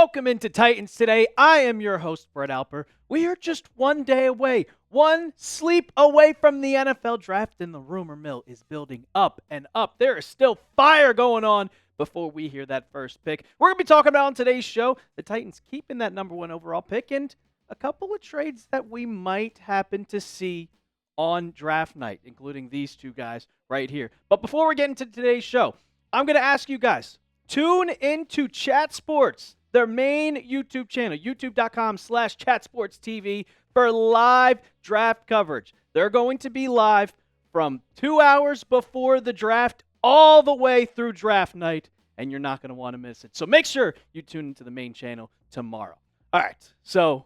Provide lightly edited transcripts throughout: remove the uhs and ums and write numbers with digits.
Welcome into Titans Today. I am your host, Brett Alper. We are just one day away, one sleep away from the NFL draft, and the rumor mill is building up and up. There is still fire going on before we hear that first pick. We're going to be talking about on today's show the Titans keeping that number one overall pick and a couple of trades that we might happen to see on draft night, including these two guys right here. But before we get into today's show, I'm going to ask you guys, tune into Chat Sports, their main YouTube channel, youtube.com/chatsportstv for live draft coverage. They're going to be live from 2 hours before the draft all the way through draft night, and you're not going to want to miss it. So make sure you tune into the main channel tomorrow. All right, so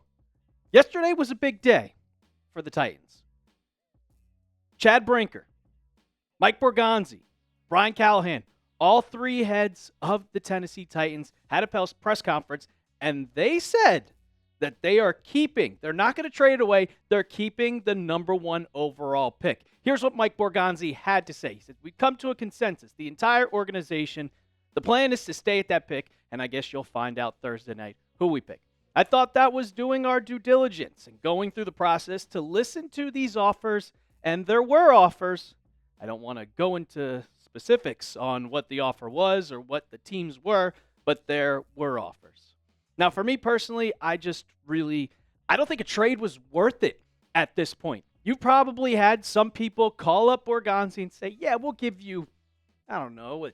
yesterday was a big day for the Titans. Chad Brinker, Mike Borgonzi, Brian Callahan, all three heads of the Tennessee Titans had a press conference, and they said that they are keeping, they're not going to trade it away, they're keeping the number one overall pick. Here's what Mike Borgonzi had to say. He said, "We've come to a consensus, the entire organization. The plan is to stay at that pick, and I guess you'll find out Thursday night who we pick. I thought that was doing our due diligence and going through the process to listen to these offers, and there were offers. I don't want to go into specifics on what the offer was or what the teams were, but there were offers." Now, for me personally, I don't think a trade was worth it at this point. You probably had some people call up Borgonzi and say, yeah, we'll give you, I don't know,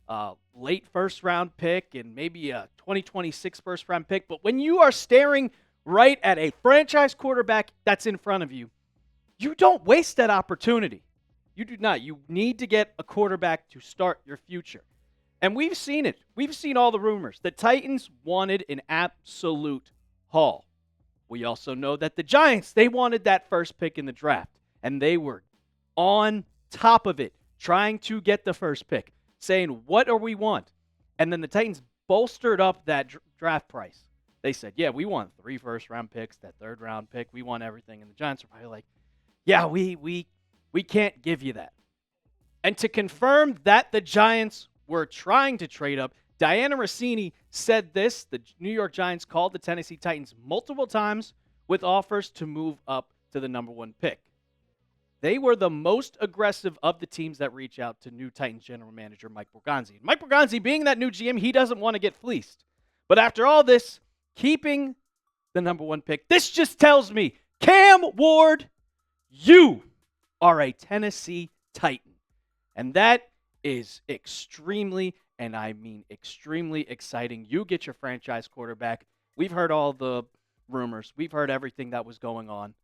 a late first-round pick and maybe a 2026 first-round pick. But when you are staring right at a franchise quarterback that's in front of you, you don't waste that opportunity. You do not. You need to get a quarterback to start your future. And we've seen it. We've seen all the rumors. The Titans wanted an absolute haul. We also know that the Giants, they wanted that first pick in the draft. And they were on top of it, trying to get the first pick, saying, what do we want? And then the Titans bolstered up that draft price. They said, yeah, we want 3 first-round picks, that third-round pick. We want everything. And the Giants are probably like, yeah, we can't give you that. And to confirm that the Giants were trying to trade up, Diana Rossini said this. The New York Giants called the Tennessee Titans multiple times with offers to move up to the number one pick. They were the most aggressive of the teams that reach out to new Titans general manager Mike Borgonzi. Mike Borgonzi, being that new GM, he doesn't want to get fleeced. But after all this, keeping the number one pick, this just tells me, Cam Ward, you are a Tennessee Titan. And that is extremely, and I mean extremely exciting. You get your franchise quarterback. We've heard all the rumors. We've heard everything that was going on.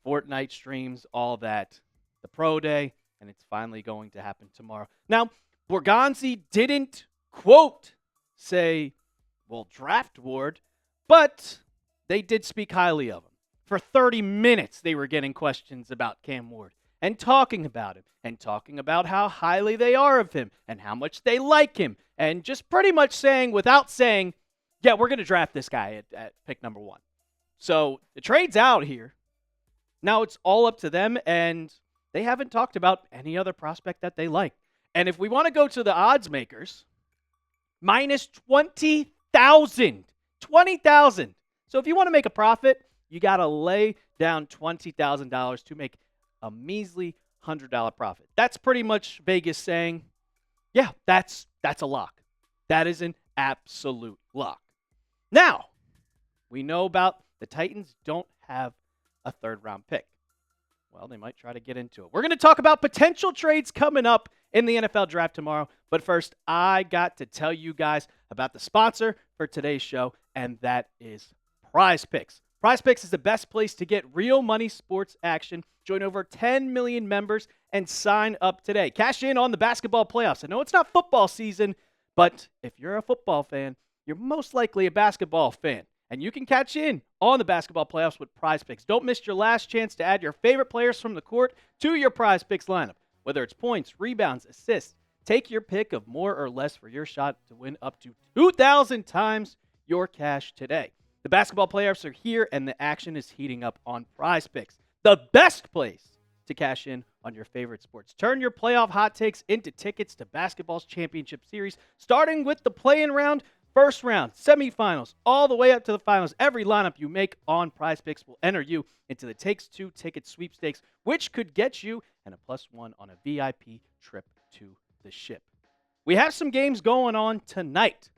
Fortnite streams, all that. The pro day, and it's finally going to happen tomorrow. Now, Borgonzi didn't, quote, say, well, draft Ward, but they did speak highly of him. For 30 minutes, they were getting questions about Cam Ward and talking about him and talking about how highly they are of him and how much they like him and just pretty much saying, without saying, yeah, we're going to draft this guy at pick number 1. So the trade's out here. Now it's all up to them, and they haven't talked about any other prospect that they like. And if we want to go to the odds makers, minus 20,000. 20,000. So if you want to make a profit, you got to lay down $20,000 to make a measly $100 profit. That's pretty much Vegas saying, yeah, that's a lock. That is an absolute lock. Now, we know about the Titans don't have a third-round pick. Well, they might try to get into it. We're going to talk about potential trades coming up in the NFL draft tomorrow. But first, I got to tell you guys about the sponsor for today's show, and that is Prize Picks. Prize Picks is the best place to get real money sports action. Join over 10 million members and sign up today. Cash in on the basketball playoffs. I know it's not football season, but if you're a football fan, you're most likely a basketball fan. And you can catch in on the basketball playoffs with Prize Picks. Don't miss your last chance to add your favorite players from the court to your Prize Picks lineup. Whether it's points, rebounds, assists, take your pick of more or less for your shot to win up to 2,000 times your cash today. The basketball playoffs are here, and the action is heating up on Prize Picks, the best place to cash in on your favorite sports. Turn your playoff hot takes into tickets to basketball's championship series, starting with the play-in round First round, semifinals, all the way up to the finals. Every lineup you make on PrizePicks will enter you into the Takes Two ticket sweepstakes, which could get you and a +1 on a VIP trip to the ship. We have some games going on tonight,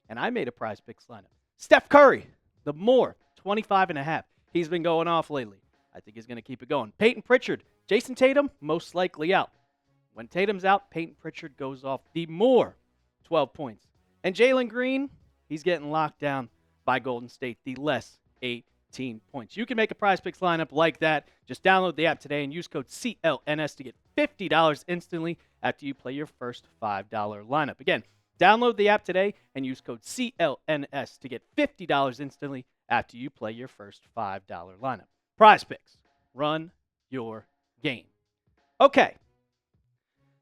and I made a PrizePicks lineup. Steph Curry, the more, 25.5. He's been going off lately. I think he's going to keep it going. Peyton Pritchard, Jason Tatum, most likely out. When Tatum's out, Peyton Pritchard goes off the more, 12 points. And Jalen Green, he's getting locked down by Golden State, the less 18 points. You can make a PrizePicks lineup like that. Just download the app today and use code CLNS to get $50 instantly after you play your first $5 lineup. Again, download the app today and use code CLNS to get $50 instantly after you play your first $5 lineup. PrizePicks, run your game. Okay,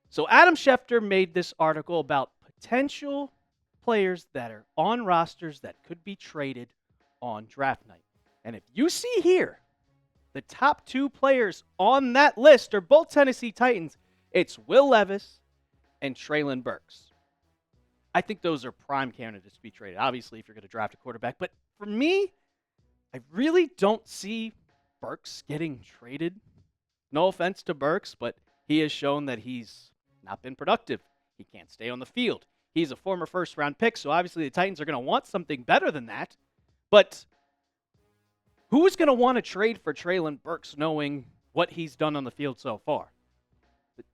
so Adam Schefter made this article about potential players that are on rosters that could be traded on draft night. And if you see here, the top 2 players on that list are both Tennessee Titans. It's Will Levis and Treylon Burks. I think those are prime candidates to be traded, obviously, if you're going to draft a quarterback. But for me, I really don't see Burks getting traded. No offense to Burks, but he has shown that he's not been productive. He can't stay on the field. He's a former first-round pick, so obviously the Titans are going to want something better than that. But who's going to want to trade for Treylon Burks knowing what he's done on the field so far?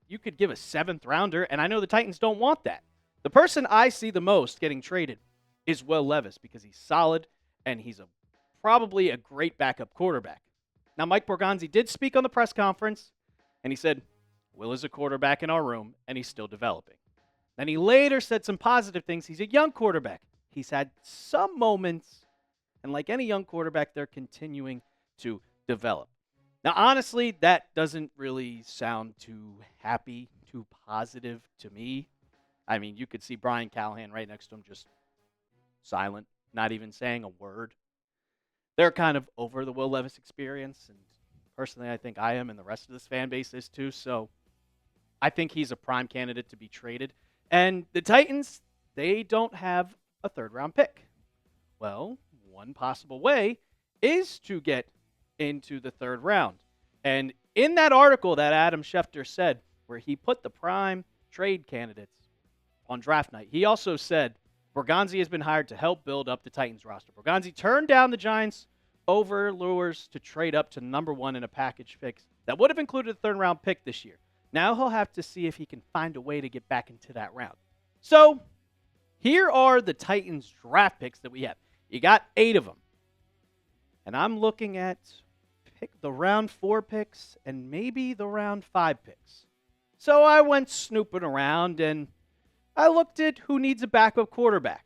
You could give a 7th-rounder, and I know the Titans don't want that. The person I see the most getting traded is Will Levis because he's solid and he's probably a great backup quarterback. Now, Mike Borgonzi did speak on the press conference, and he said, Will is a quarterback in our room, and he's still developing. Then he later said some positive things. He's a young quarterback. He's had some moments, and like any young quarterback, they're continuing to develop. Now, honestly, that doesn't really sound too happy, too positive to me. I mean, you could see Brian Callahan right next to him just silent, not even saying a word. They're kind of over the Will Levis experience, and personally, I think I am, and the rest of this fan base is too, so I think he's a prime candidate to be traded. And the Titans, they don't have a 3rd-round pick. Well, one possible way is to get into the 3rd round. And in that article that Adam Schefter said, where he put the prime trade candidates on draft night, he also said Borgonzi has been hired to help build up the Titans roster. Borgonzi turned down the Giants' overlures to trade up to number 1 in a package pick that would have included a 3rd-round pick this year. Now he'll have to see if he can find a way to get back into that round. So here are the Titans draft picks that we have. You got 8 of them. And I'm looking at the round 4 picks and maybe the round 5 picks. So I went snooping around and I looked at who needs a backup quarterback.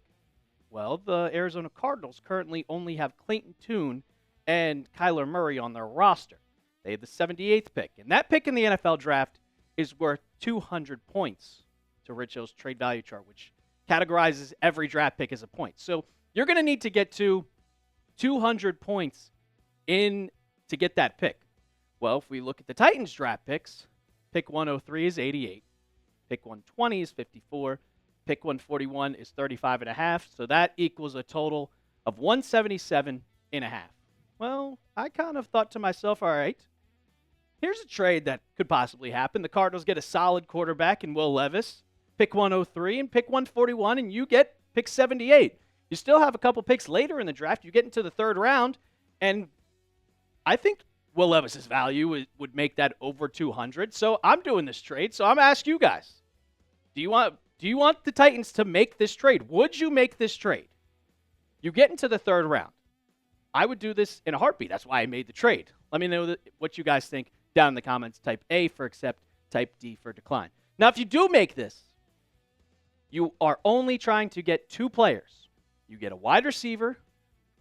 Well, the Arizona Cardinals currently only have Clayton Tune and Kyler Murray on their roster. They have the 78th pick. And that pick in the NFL draft is worth 200 points to Rich Hill's trade value chart, which categorizes every draft pick as a point. So you're going to need to get to 200 points in to get that pick. Well, if we look at the Titans draft picks, pick 103 is 88, pick 120 is 54, pick 141 is 35.5, so that equals a total of 177.5. Well, I kind of thought to myself, all right, here's a trade that could possibly happen. The Cardinals get a solid quarterback in Will Levis, pick 103, and pick 141, and you get pick 78. You still have a couple picks later in the draft. You get into the 3rd round, and I think Will Levis's value would make that over 200. So I'm doing this trade. So I'm asking you guys, do you want the Titans to make this trade? Would you make this trade? You get into the 3rd round. I would do this in a heartbeat. That's why I made the trade. Let me know what you guys think down in the comments. Type A for accept, type D for decline. Now, if you do make this, you are only trying to get 2 players. You get a wide receiver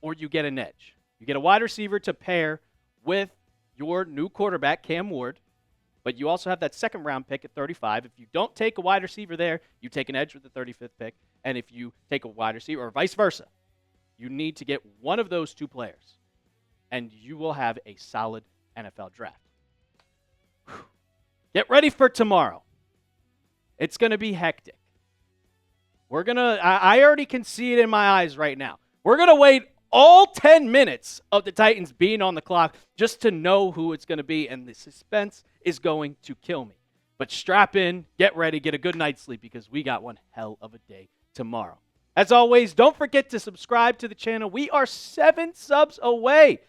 or you get an edge. You get a wide receiver to pair with your new quarterback, Cam Ward, but you also have that 2nd-round pick at 35. If you don't take a wide receiver there, you take an edge with the 35th pick, and if you take a wide receiver, or vice versa, you need to get one of those 2 players, and you will have a solid NFL draft. Get ready for tomorrow. It's going to be hectic. I already can see it in my eyes right now. We're going to wait all 10 minutes of the Titans being on the clock just to know who it's going to be, and the suspense is going to kill me. But strap in, get ready, get a good night's sleep because we got one hell of a day tomorrow. As always, don't forget to subscribe to the channel. We are 7 subs away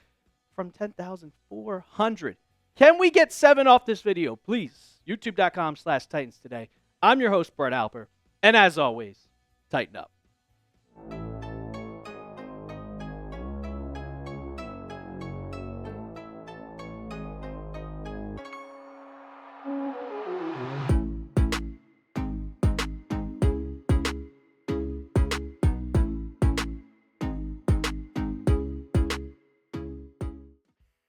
from 10,400. Can we get 7 off this video, please? YouTube.com/Titans today. I'm your host, Brett Alper. And as always, tighten up.